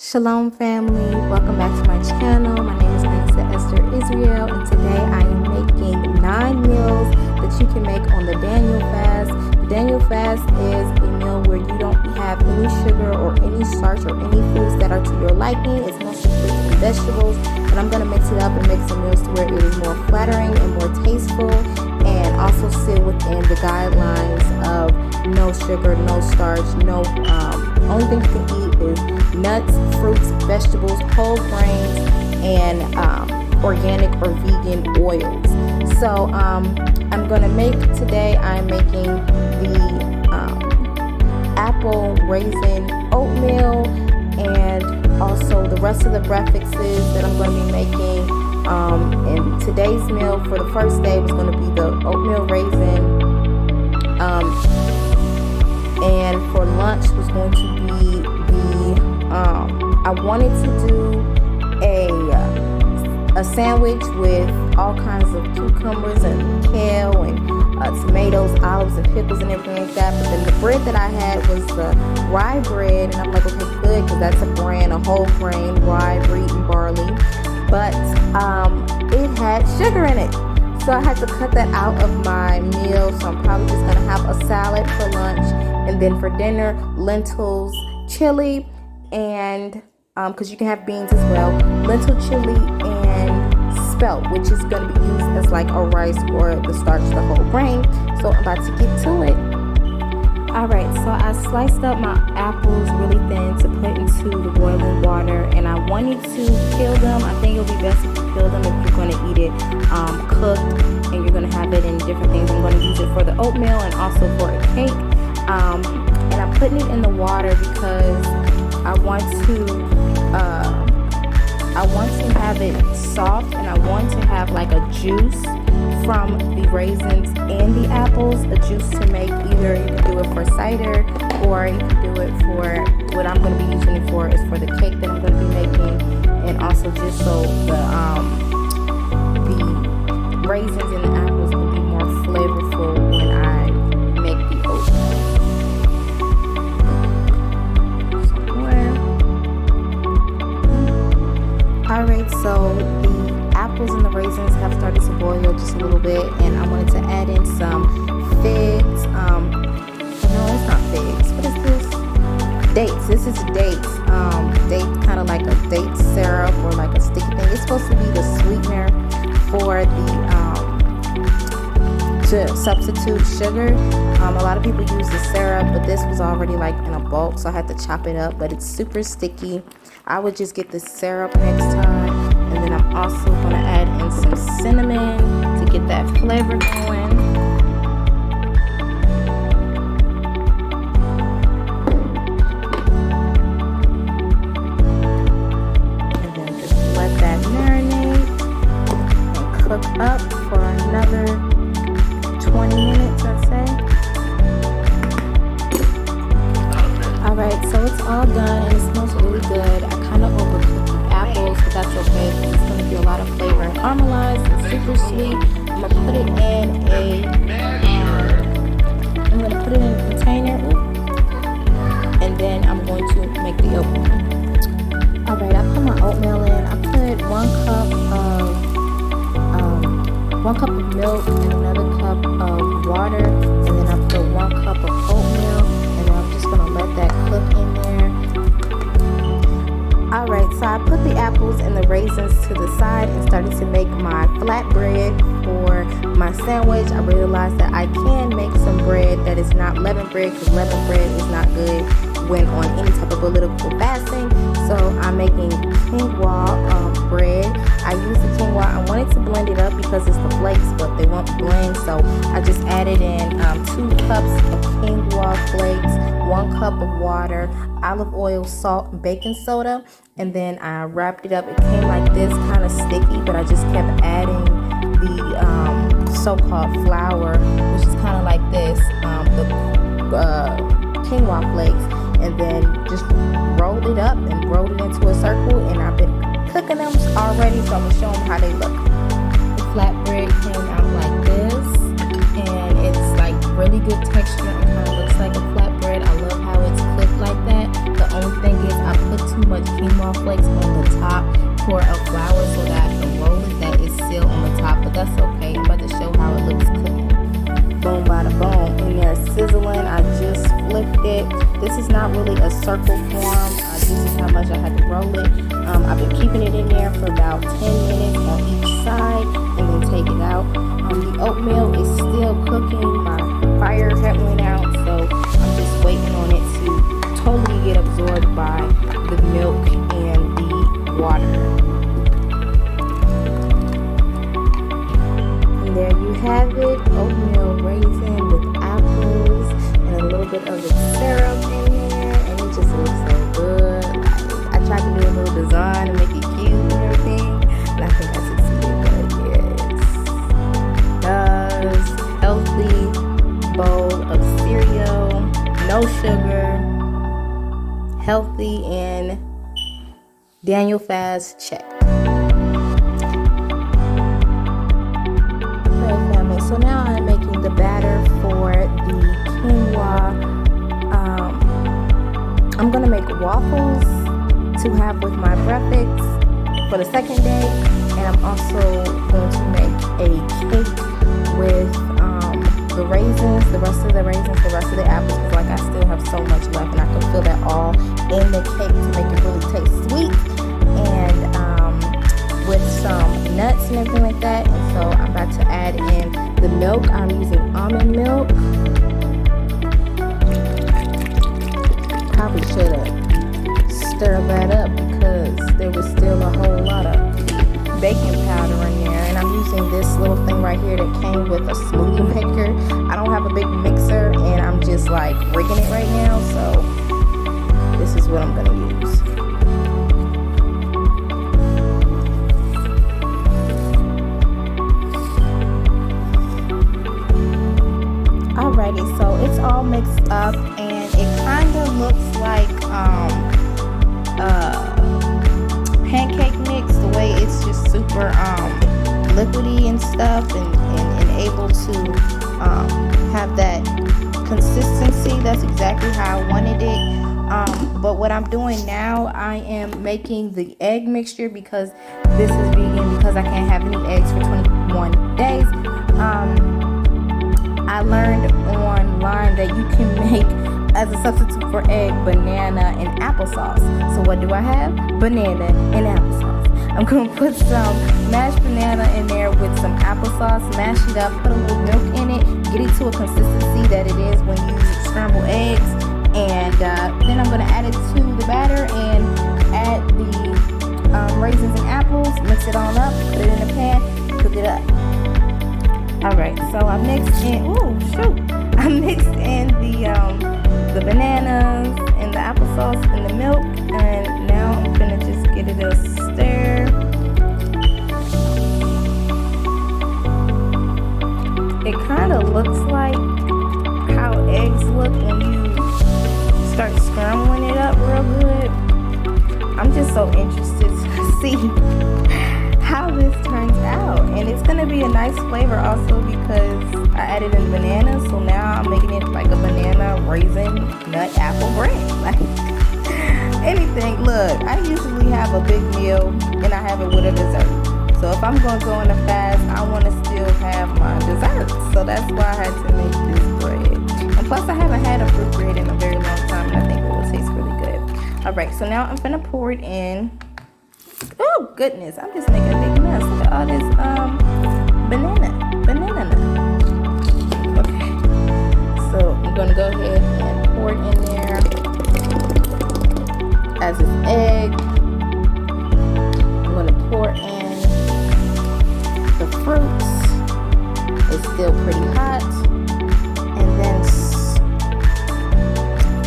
Shalom family, welcome back to my channel. My name is Nisa Esther Israel, and today I am making 9 meals that you can make on the Daniel fast. The Daniel fast is a meal where you don't have any sugar or any starch or any foods that are to your liking. It's mostly fruits and vegetables, but I'm going to mix it up and make some meals to where it is more flattering and more tasteful, and also sit within the guidelines of no sugar, no starch, only thing you can eat is nuts, fruits, vegetables, whole grains, and organic or vegan oils. So I'm gonna make today. I'm making the apple raisin oatmeal, and also the rest of the breakfasts that I'm going to be making. And today's meal for the first day was going to be the oatmeal raisin. And for lunch was going to be I wanted to do a sandwich with all kinds of cucumbers and kale and tomatoes, olives, and pickles and everything like that. But then the bread that I had was the rye bread, and I'm like, okay, good, because that's a brand, a whole grain, rye, wheat, and barley. But it had sugar in it. So I had to cut that out of my meal. So I'm probably just going to have a salad for lunch. And then for dinner, lentils, chili, and because you can have beans as well, lentil chili and spelt, which is going to be used as like a rice or the starch, the whole grain. So I'm about to get to it. Alright, so I sliced up my apples really thin to put into the boiling water, and I wanted to peel them. I think it'll be best if you peel them if you're going to eat it cooked, and you're going to have it in different things. I'm going to use it for the oatmeal and also for a cake. And I'm putting it in the water because I want to have it soft, and I want to have like a juice from the raisins and the apples, a juice to make. Either you can do it for cider, or you can do it for what I'm going to be using it for is for the cake that I'm going to be making, and also just so the raisins and the apples will be more flavorful when I make the oatmeal. Alright, so the apples and the raisins have started to boil just a little bit, and I wanted to add in some figs. No, it's not figs. What is this? Dates. This is dates. Dates, kind of like a date syrup or like a sticky thing. It's supposed to be the sweetener for the to substitute sugar. A lot of people use the syrup, but this was already like in a bulk, so I had to chop it up. But it's super sticky. I would just get the syrup next time, and then I'm also going to add in some cinnamon to get that flavor going. And then just let that marinate and cook up for another 20 minutes, I'd say. Alright, so it's all done and it smells really good. I kind of overcooked the apples, but that's okay because it's going to be a lot of flavor and caramelized and super sweet. I'm going to put it in a container, and then I'm going to make the oatmeal. Alright, I put my oatmeal in. I put 1 cup of milk and another cup of water, and then I put 1 cup of oatmeal, and I'm just going to let that cook in there. Alright, so I put the apples and the raisins to the side and started to make my flatbread for my sandwich. I realized that I can make some bread that is not leavened bread, because leavened bread is not good when on any type of political fasting. So I'm making quinoa bread. I use the quinoa. I wanted to blend it up because it's the flakes, but they won't blend. So I just added in 2 cups of quinoa flakes, 1 cup of water, olive oil, salt, and baking soda. And then I wrapped it up. It came like this, kind of sticky, but I just kept adding the so-called flour, which is kind of like this, the quinoa flakes. And then just rolled it up and rolled it into a circle, and I've been cooking them already, so I'm going to show them how they look. The flatbread came out like this, and it's like really good texture. It kind of looks like a flatbread. I love how it's cooked like that. The only thing is I put too much quinoa flakes on the top for a flour so that I can roll it that is still on the top, but that's okay. I'm about to show how it looks cooking. Boom, bada boom. And they're sizzling. I just flipped it. This is not really a circle form. This is how much I had to roll it. I've been keeping it in there for about 10 minutes on each side and then take it out. The oatmeal is still cooking. My fire had went out, so I'm just waiting on it to totally get absorbed by the milk and the water. And there you have it, oatmeal raisin with apples and a little bit of the syrup in there, and it just looks so good. I tried to do a little design and make it cute and everything, and I think I succeeded, but yes. Healthy bowl of cereal, no sugar, healthy, and Daniel Fast check. Okay, family, so now I'm making the batter for the quinoa. I'm gonna make waffles to have with my breakfast for the second day, and I'm also going to make a cake with the raisins, the rest of the raisins, the rest of the apples, because like I still have so much left, and I can feel that all in the cake to make it really taste sweet, and with some nuts and everything like that. And so I'm about to add in the milk. I'm using almond milk. Probably should have stirred that up because there was still a whole lot of baking powder in there, and I'm using this little thing right here that came with a smoothie maker. I don't have a big mixer, and I'm just like rigging it right now, so this is what I'm gonna use. Alrighty, so it's all mixed up, and it kind of looks like pancake mix, the way it's just super liquidy and stuff, and able to have that consistency. That's exactly how I wanted it. But what I'm doing now, I am making the egg mixture because this is vegan, because I can't have any eggs for 21 days. I learned online that you can make, as a substitute for egg, banana and applesauce. So what do I have? Banana and applesauce. I'm going to put some mashed banana in there with some applesauce, mash it up, put a little milk in it, get it to a consistency that it is when you scramble eggs, and then I'm going to add it to the batter and add the raisins and apples, mix it all up, put it in the pan, cook it up. Alright, so I mixed in, I mixed in the bananas and the applesauce and the milk, and now I'm gonna just get it a stir. It kind of looks like how eggs look when you start scrambling it up real good. I'm just so interested to see how this turns out, and it's gonna be a nice flavor also because I added in bananas, so now I'm making it like a banana, raisin, nut, apple bread. Like anything. Look, I usually have a big meal and I have it with a dessert. So if I'm gonna go on a fast, I want to still have my dessert. So that's why I had to make this bread. And plus, I haven't had a fruit bread in a very long time, and I think it will taste really good. All right, so now I'm gonna pour it in. Oh goodness, I'm just making a big mess. Look at all this banana nut. Okay, so I'm gonna go ahead and pour it in there as an egg. I'm gonna pour in the fruits. It's still pretty hot, and then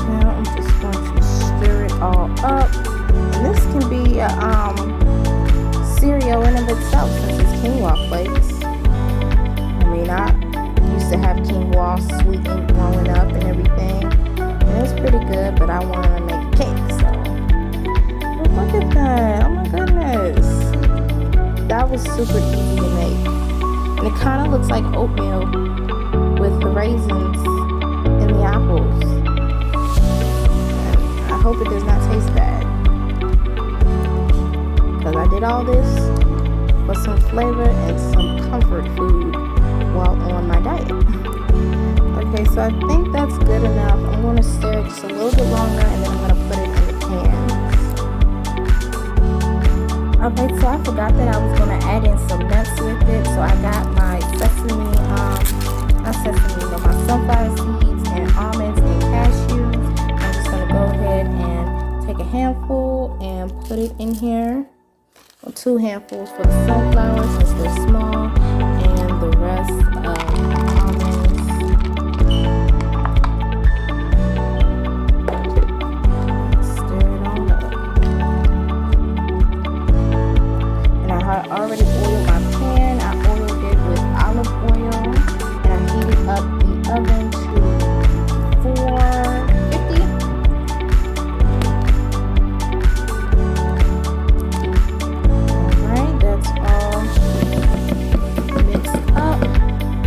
now I'm just going to stir it all up. And this can be a cereal in of itself since it's quinoa flakes. I mean, I used to have quinoa sweetened growing up and everything. And it was pretty good, but I wanted to make cake, so. Oh, look at that. Oh my goodness. That was super easy to make. And it kind of looks like oatmeal with the raisins and the apples. And I hope it does not taste bad. added all this for some flavor and some comfort food while on my diet. Okay, so I think that's good enough. I'm going to stir it just a little bit longer and then I'm going to put it in the pan. Okay, so I forgot that I was going to add in some nuts with it. So I got my my sunflower seeds and almonds and cashews. I'm just going to go ahead and take a handful and put it in here. Well, 2 handfuls for the sunflowers since they're small, and the rest almonds. Stir it all up. And I had already oiled my pan. I oiled it with olive oil, and I heated up the oven to 450. Alright, that's all mixed up.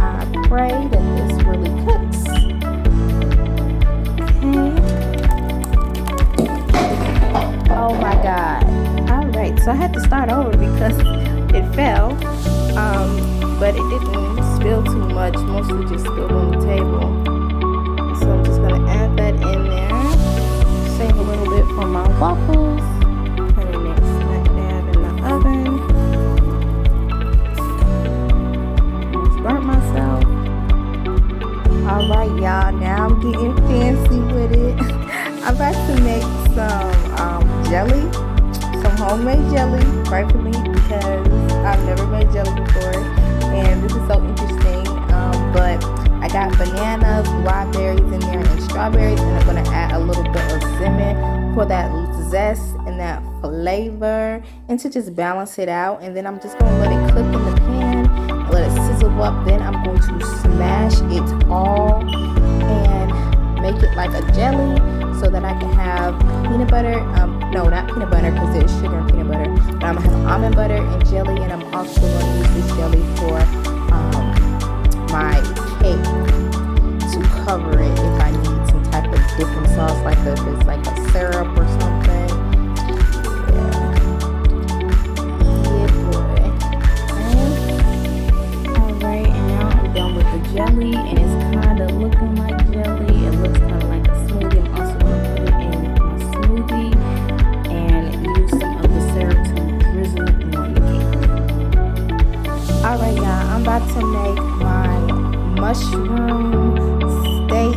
I pray that this really cooks. Okay. Oh my God. Alright, so I had to start over because it fell. But it didn't spill too much, mostly just spilled on the table. So I'm just going to add that in there. Save a little bit for my waffles. Put it next snack dab in the oven. Just burnt myself. Alright, y'all, now I'm getting fancy with it. I'm about to make some jelly, some homemade jelly, right for me, because I've never made jelly before. And this is so interesting, but I got bananas, raspberries in there, and strawberries, and I'm going to add a little bit of cinnamon for that zest and that flavor, and to just balance it out. And then I'm just going to let it cook in the pan, and let it sizzle up. Then I'm going to smash it all and make it like a jelly so that I can have peanut butter, no, not peanut butter because there's sugar in peanut butter, but I'm going to have almond butter and jelly, and I'm also going to use this jelly for my cake to cover it if I need some type of dipping sauce, like if it's like a syrup or something. Yeah boy. Alright, and now I'm done with the jelly, and it's kind of looking like jelly. It looks kind of like a smoothie. I'm also going to put it in my smoothie and use some of the syrup to drizzle on the cake. Alright y'all, I'm about to make my mushroom steak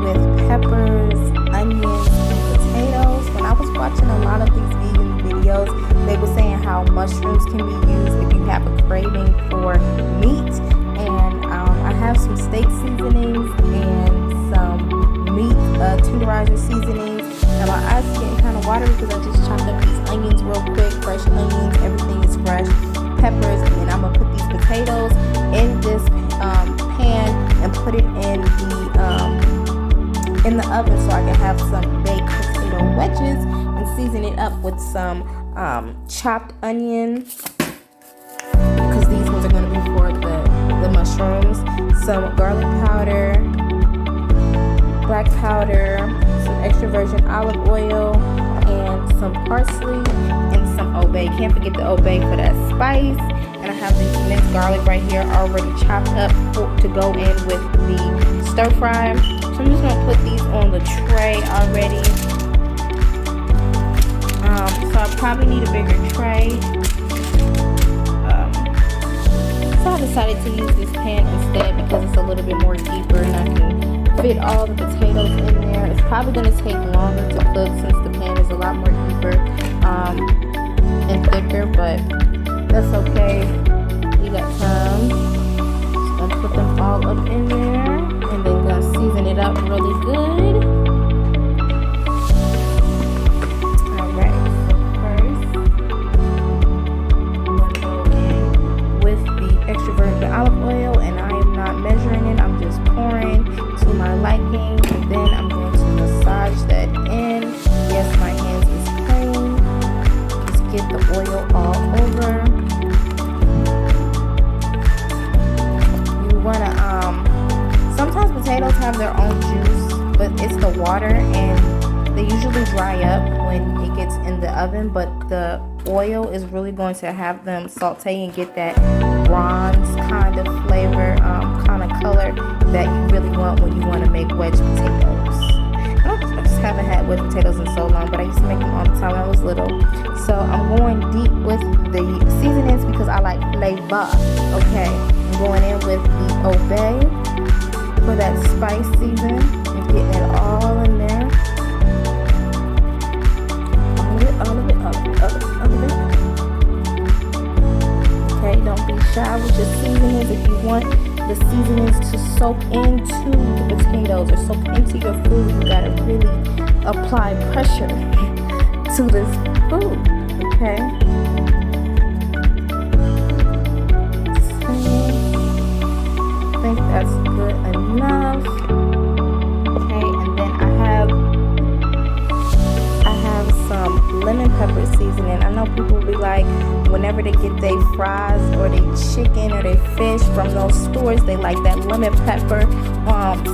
with peppers, onions, and potatoes. When I was watching a lot of these vegan videos, they were saying how mushrooms can be used if you have a craving for meat. And I have some steak seasonings and some meat tenderizer seasonings. And my eyes are getting kind of watery because I just chopped up these onions real quick, fresh onions, everything is fresh, peppers, and then I'm going to put these potatoes in this pan and put it in the oven so I can have some baked potato wedges and season it up with some chopped onions, because these ones are going to be for the mushrooms, some garlic powder, black powder, some extra virgin olive oil, and some parsley and some obey. Can't forget the obey for that spice. And I have these minced garlic right here already chopped up to go in with the stir fry. So I'm just going to put these on the tray already. So I probably need a bigger tray. So I decided to use this pan instead because it's a little bit more deeper and I can fit all the potatoes in there. It's probably going to take longer to cook since the pan is a lot more deeper and thicker, but that's okay. You got time. Just gonna put them all up in there and then gonna season it up really good. Alright, so first I'm gonna go in with the extra virgin olive oil, and I am not measuring it, I'm just pouring to my liking, and then I'm going to massage that in. Yes, my hands is clean. Just get the oil all over. Sometimes potatoes have their own juice, but it's the water, and they usually dry up when it gets in the oven, but the oil is really going to have them saute and get that bronze kind of flavor, kind of color that you really want when you want to make wedge potatoes. I just haven't had wedge potatoes in so long, but I used to make them all the time when I was little. So I'm going deep with the seasonings because I like flavor. Okay, I'm going in with the Obey for that spice season. I'm getting it all in there. All of it. Okay, don't be shy with your seasonings. If you want the seasonings to soak into the potatoes or soak into your food, you gotta really apply pressure to this food. Okay. I think that's good enough. Okay, and then I have some lemon pepper seasoning. I know people will be like, whenever they get their fries or their chicken or their fish from those stores, they like that lemon pepper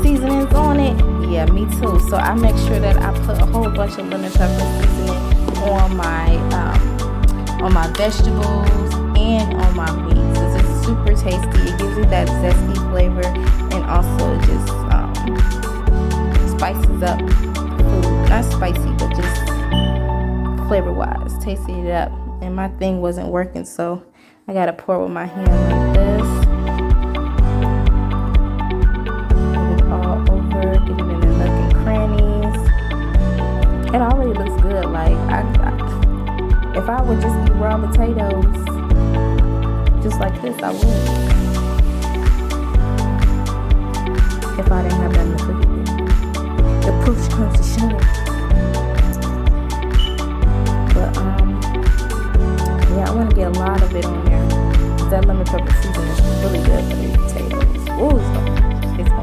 seasonings on it. Yeah, me too. So I make sure that I put a whole bunch of lemon pepper seasoning on my vegetables and on my meats. This is super tasty. It gives you that zesty flavor, and also it just spices up food. Not spicy, but just flavor wise, tasting it up. And my thing wasn't working, so I gotta pour with my hand like this. Get it all over, get it in the nook and crannies. It already looks good. Like if I would just eat raw potatoes just like this, I would. If I didn't have nothing to cook it with. The push comes to shove. But yeah, I want to get a lot of it on there. That lemon pepper seasoning is really good for these potatoes. Ooh, it's gonna taste so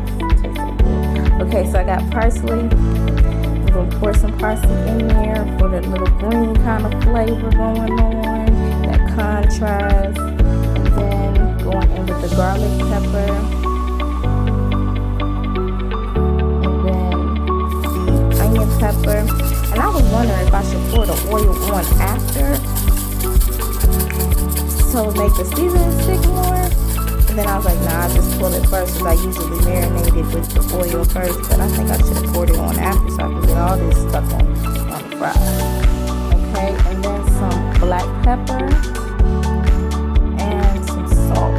good. Okay, so I got parsley. I'm gonna pour some parsley in there for the little green kind of flavor going on, that contrast. And then going in with the garlic pepper. And then the onion pepper. And I was wondering if I should pour the oil on after, so make the seasoning stick more. And then I was like, nah, I just pull it first because I usually marinate it with the oil first. But I think I should have poured it on after so I can get all this stuff on the fries. Okay, and then some black pepper and some salt.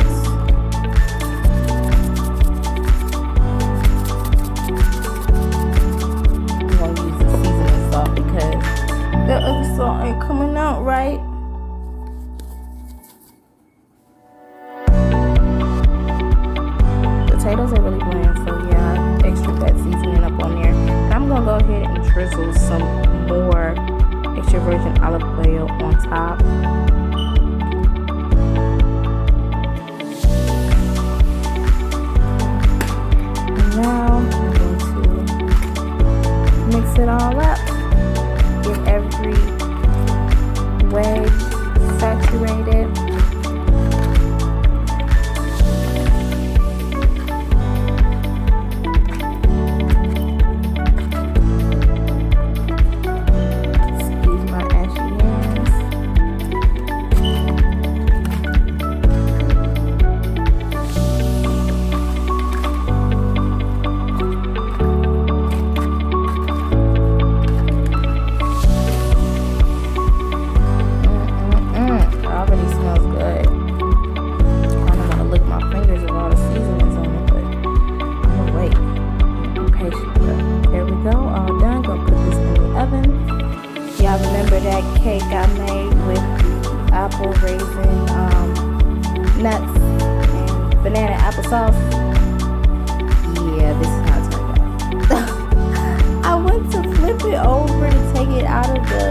I'm going to use the seasoning salt because the other salt ain't coming out right. Potatoes are really bland, so yeah, I extra that seasoning up on there. And I'm gonna go ahead and drizzle some more extra virgin olive oil on top. And now I'm going to mix it all up. Get every wedge saturated. Cake I made with the apple, raisin, nuts, and banana applesauce. Yeah, this is how it turned out. I went to flip it over to take it out of the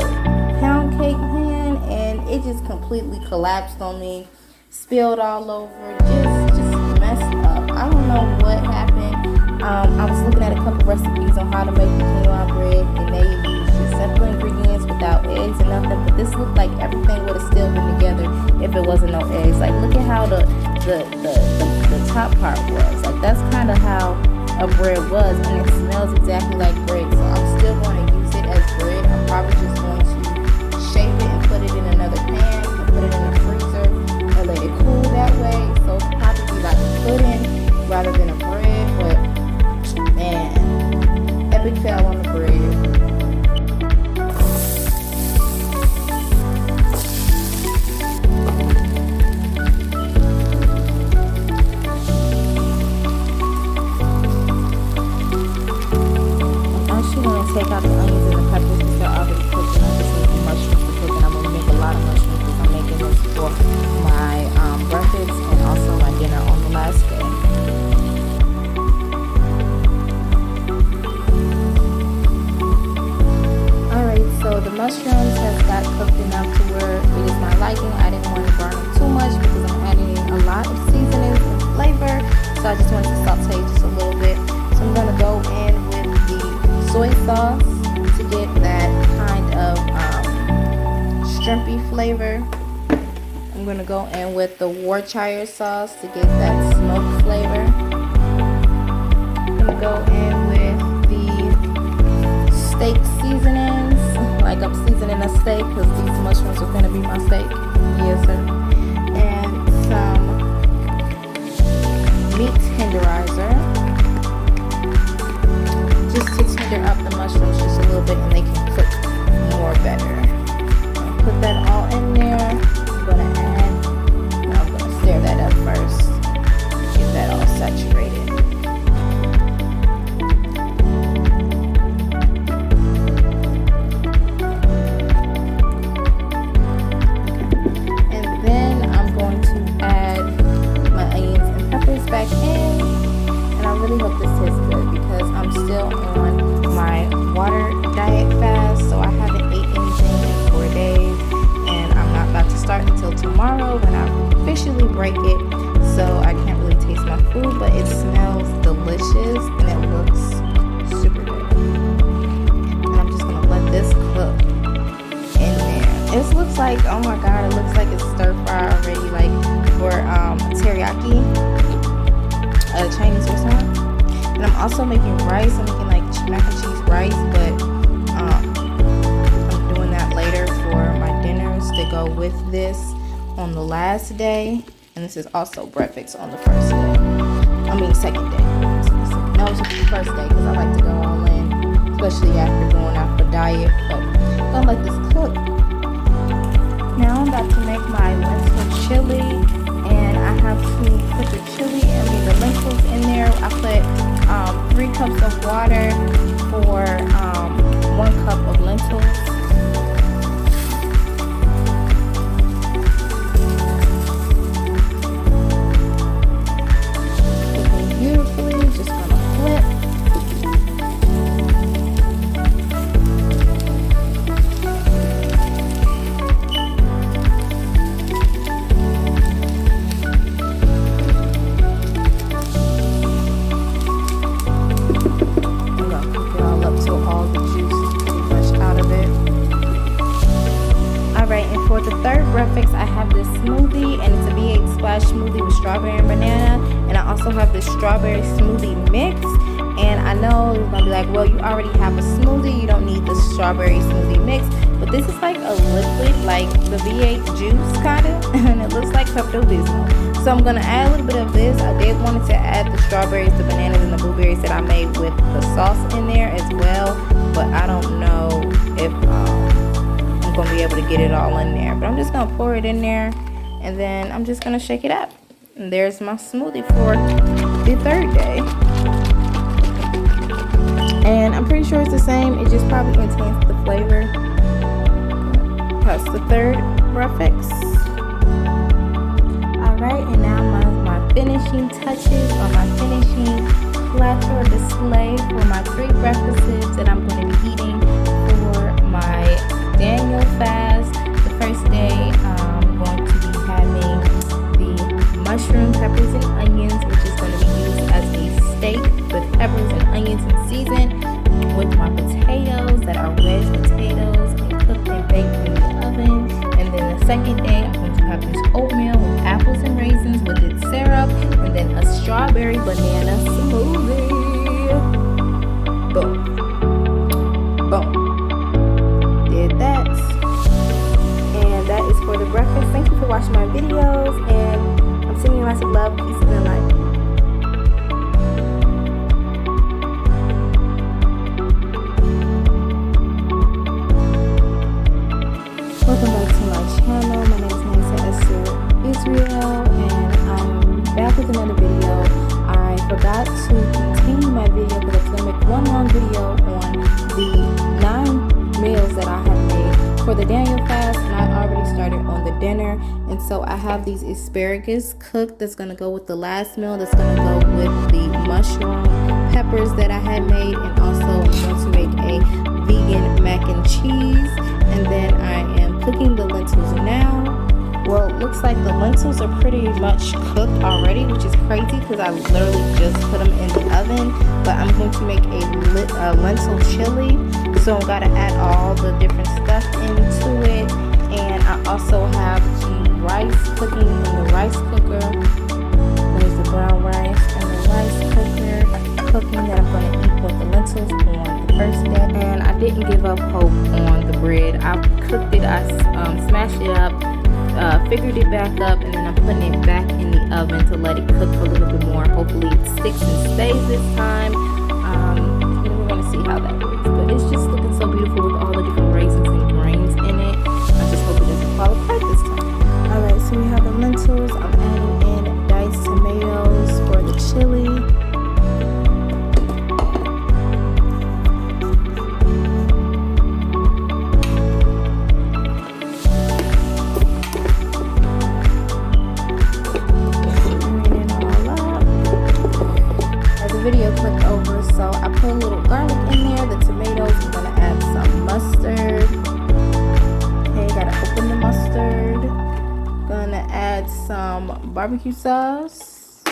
pound cake pan, and it just completely collapsed on me, spilled all over, just messed up. I don't know what happened. I was looking at a couple recipes on how to make the quinoa bread, and they use just simple ingredients without eggs and nothing, but this looked like everything would have still been together if it wasn't no eggs. Like, look at how the top part was. Like, that's kind of how a bread was, and it smells exactly like bread. So I'm still going to use it as bread. I'm probably just going to put it in another pan and put it in the freezer and let it cool that way. So it's probably like a pudding rather than a bread. But man, epic fail on the bread. Take out the onions and the peppers because they're already cooked, and I just need the mushrooms to cook. And I'm gonna make a lot of mushrooms because I'm making this for my breakfast and also my dinner on the last day. Alright, so the mushrooms has got cooked enough to where it is my liking. I didn't want to burn them too much because I'm adding in a lot of seasonings and flavor, so I just wanted to saute just a little bit. So I'm gonna go in with the soy sauce to get that kind of shrimpy flavor. I'm gonna go in with the Worcestershire sauce to get that smoked flavor. I'm gonna go in with the steak seasonings, like I'm seasoning a steak because these mushrooms are gonna be my steak. Yes, sir. And some meat tenderizer, just to tender up the mushrooms just a little bit and they can cook more better. I'll put that all in there. I'm gonna stir that up first. Get that all saturated. And then I'm going to add my onions and peppers back in. And I really hope this tastes good because I'm still on my water diet fast, so I haven't ate anything in 4 days, and I'm not about to start until tomorrow when I officially break it, so I can't really taste my food, but it smells delicious and it looks super good. And I'm just gonna let this cook in there. It looks like, oh my god, it looks like it's stir fry already, like for teriyaki, Chinese restaurant. And I'm also making rice. I'm making like mac and cheese rice, but I'm doing that later for my dinners to go with this on the last day. And this is also breakfast on the first day. I mean second day. No, it's just the first day because I like to go all in, especially after going off a diet. But I'm gonna let this cook. Now I'm about to make my lentil chili, and I have to put the chili and the lentils in there. I put 3 cups of water for 1 cup of lentils. Cooking beautifully, just gonna flip. For the third breakfast, I have this smoothie, and it's a V8 Splash smoothie with strawberry and banana. And I also have this strawberry smoothie mix. And I know you're gonna be like, well, you already have a smoothie, you don't need the strawberry smoothie mix. But this is like a liquid, like the V8 juice kind of, and it looks like Pepto-Bismol. So I'm gonna add a little bit of this. I did want to add the strawberries, the bananas, and the blueberries that I made with the sauce in there as well. But I don't know if I'm gonna be able to get it all in there, but I'm just gonna pour it in there, and then I'm just gonna shake it up. And there's my smoothie for the third day. And I'm pretty sure it's the same, it just probably enhances the flavor. That's the third breakfast. Alright, and now my finishing touches, or my finishing platter display for my 3 breakfasts that I'm going to be eating for my Daniel fast. The first day I'm going to be having the mushroom, peppers, and onions, which is going to be used as a steak with peppers and onions and seasoned, with my potatoes that are wedge potatoes and cooked and baked in the oven. And then the second day I'm going to have this oatmeal with apples and raisins with its syrup, and then a strawberry banana smoothie. Boom. Boom. Did that. thank you for watching my videos, and I'm sending you lots of love, peace, and light. Welcome back to my channel. My name is Nisa Esther Israel, and I'm back with another video. I forgot to continue my video because I was going to make one long video on the 9 meals that I have made for the Daniel fast, and I already started on the dinner. And so I have these asparagus cooked that's going to go with the last meal, that's going to go with the mushroom peppers that I had made, and also I'm going to make a vegan mac and cheese. And then I am cooking the lentils now. Well, it looks like the lentils are pretty much cooked already, which is crazy because I literally just put them in the oven. But I'm going to make a lentil chili, so I'm gotta add all the different stuff into it. And I also have the rice cooking in the rice cooker. There's the brown rice and the rice cooker cooking that I'm going to eat with the lentils on the first day. And I didn't give up hope on the bread. I cooked it, I smashed it up, figured it back up, and then I'm putting it back in the oven to let it cook for a little bit more. Hopefully it sticks and stays this time. And we're going to see how that looks. But it's just looking so beautiful with all the different raisins and grains in it. I just hope it doesn't fall apart this time. Alright, so we have the lentils. I'm adding in diced tomatoes for the chili. Video clicked over, so I put a little garlic in there, the tomatoes. I'm gonna add some mustard. Okay, gotta open the mustard. Gonna add some barbecue sauce. I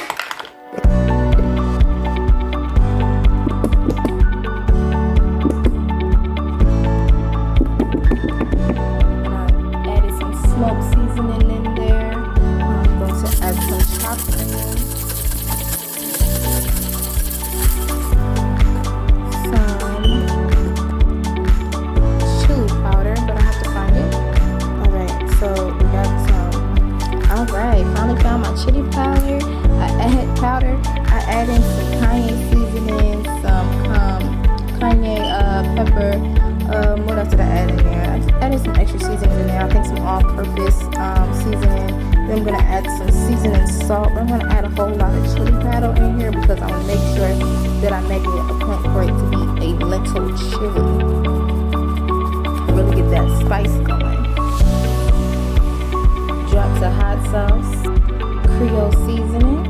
added some smoked seasoning in there. I'm going to add some chopped onions. Found my chili powder. I added some cayenne seasoning, some cayenne pepper. What else did I add in there? I added some extra seasoning in there. I think some all-purpose seasoning. Then I'm gonna add some seasoning salt. I'm gonna add a whole lot of chili powder in here because I want to make sure that I'm making it a point for it to be a lentil chili. Really get that spice going. Drops of hot sauce. Creole seasoning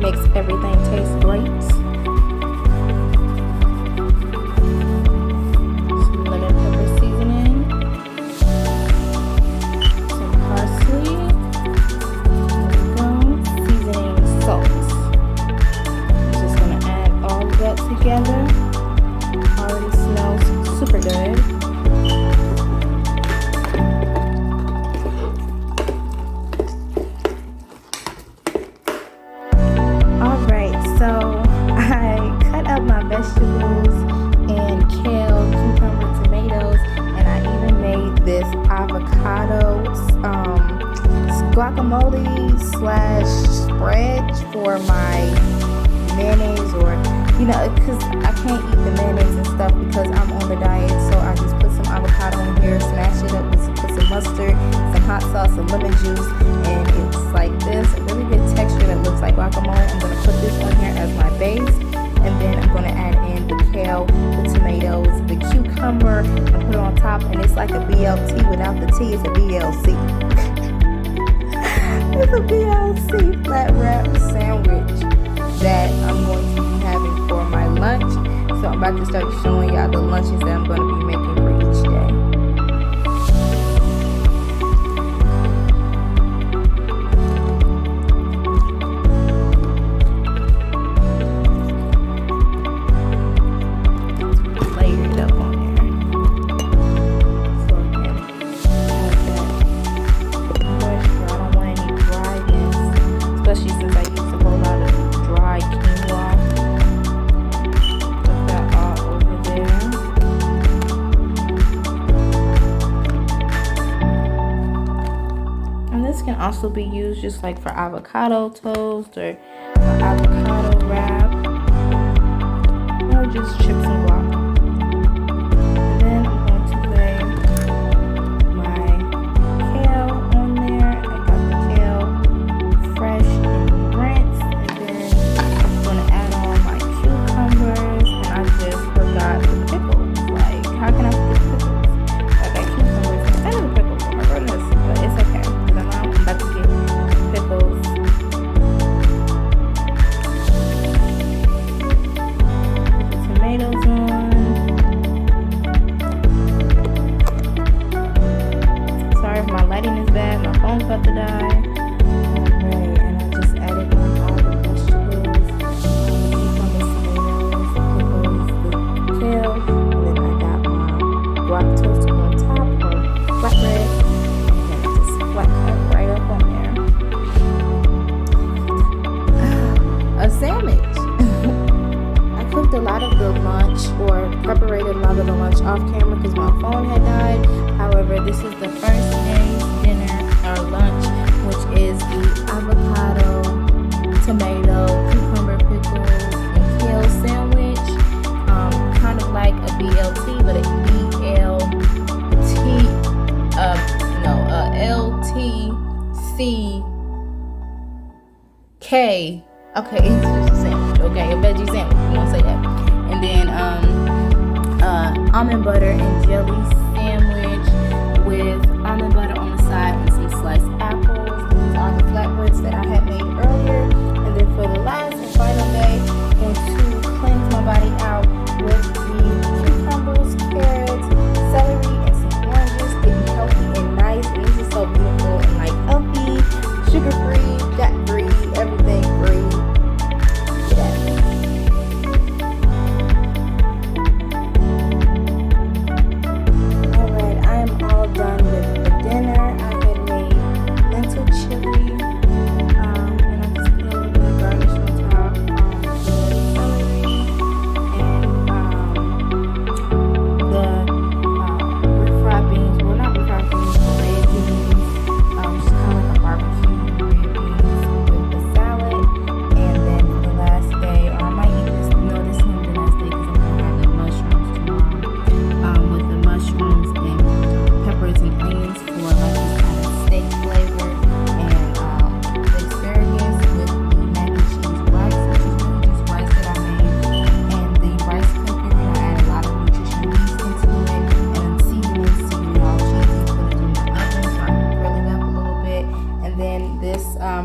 makes everything taste great. Some lemon pepper seasoning, some parsley, seasoning salt. I'm just gonna add all of that together. Already smells super good. Vegetables and kale, cucumber, tomatoes, and I even made this avocado guacamole / spread for my mayonnaise, or because I can't eat the mayonnaise and stuff because I'm on the diet. So I just put some avocado in here, smash it up with some mustard, some hot sauce, some lemon juice, and it's like this, a really good texture that looks like guacamole. I'm gonna put this on here as my base. And then I'm going to add in the kale, the tomatoes, the cucumber, and put it on top. And it's like a BLT without the T. It's a BLC. It's a BLC flat wrap sandwich that I'm going to be having for my lunch. So I'm about to start showing y'all the lunches that I'm going to be making for each day. can also be used just like for avocado toast or avocado wrap, or just chips and guac. And then I'm going to lay my kale on there. I got the kale fresh and rinsed, and then I'm going to add on my cucumbers, and I just forgot the pickles. Like, how can I forget the pickles? I got cucumbers instead of the pickles on my goodness, but it's okay because I'm about to get pickles. Tomatoes on. Sorry if my lighting is bad. My phone's about to die. Alright, and I just added on all the vegetables, cucumbers, tomatoes, the pickles, the kale, and then I got my guac toast on top or flatbread, and then I just flat cut right up on there. A sandwich. Cooked a lot of the lunch, or preparated a lot of the lunch off camera because my phone had died. However, this is the first day's dinner or lunch, which is the avocado, tomato, cucumber pickles, and kale sandwich. Kind of like a BLT, but a LTCK. Okay, it's just a sandwich. Okay, a veggie sandwich. You want to say that? And then almond butter and jelly sandwich with almond butter on the side and some sliced apples. These are the flatbreads that I had made earlier. And then for the last and final day, I'm going to cleanse my body out with the cucumbers, carrots, celery, and some oranges. Getting healthy and nice. And this is so beautiful and like healthy, sugar-free, fat-free, everything free.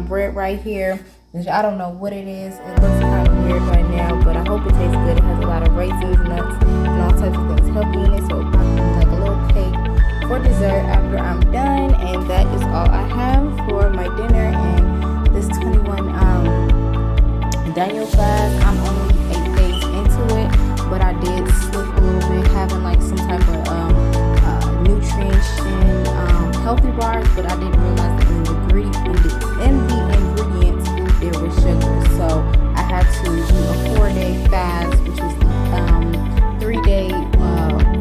Bread right here, which I don't know what it is. It looks kind of weird right now, but I hope it tastes good. It has a lot of raisins, nuts, and all types of things healthy in it, so it'll probably be like a little cake for dessert after I'm done. And that is all I have for my dinner and this 21 Daniel fast. I'm only 8 days into it, but I did slip a little bit, having like some type of nutrition healthy bars, but I didn't realize that in the ingredients there was sugar. So I had to do a 4-day fast, which was the 3-day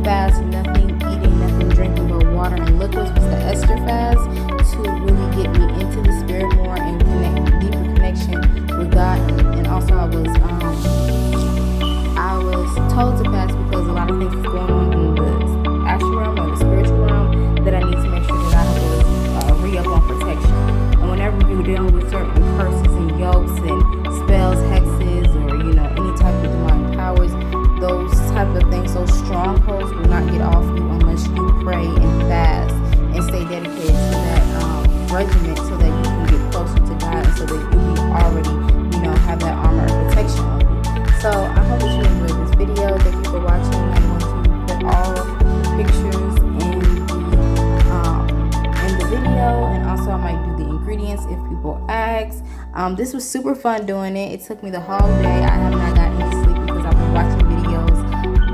fast, nothing eating, nothing drinking but water and liquids, was the Esther fast, to really get me into the spirit more and deeper connection with God. And also I was told to fast because a lot of things was going on in the astral realm or the spiritual realm that I need to make sure that I have to re-up on protection. And whenever you're dealing with certain curses and yokes and spells, hexes, or any type of demonic powers, those type of things, those strongholds will not get off you unless you pray and fast and stay dedicated to that regiment, so that you can get closer to God, and so that you already have that armor of protection on you. So I hope that you enjoyed this video. Thank you for watching. I'm going to put all pictures in the video, and also I might do the ingredients if people ask. This was super fun doing it. It took me the whole day. I have not gotten any sleep because I've been watching videos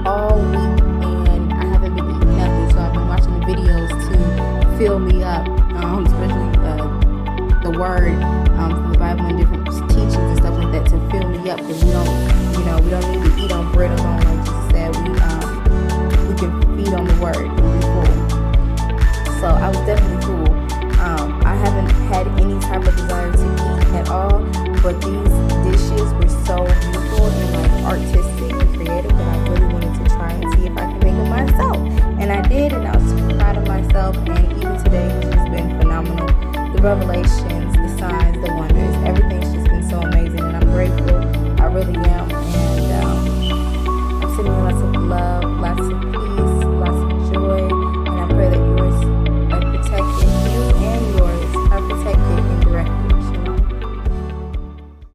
all week and I haven't been eating nothing. So I've been watching the videos to fill me up, especially the word from the Bible and different teachings and stuff like that, to fill me up, because we don't need to eat on bread alone, like Jesus said. We can feed on the word and be full. So I was definitely full. I haven't had But these dishes were so beautiful and like artistic and creative that I really wanted to try and see if I can make it myself. And I did, and I was super proud of myself. And even today, it's just been phenomenal. The revelations, the signs, the wonders, everything's just been so amazing, and I'm grateful. I really am. And I'm sending you lots of love,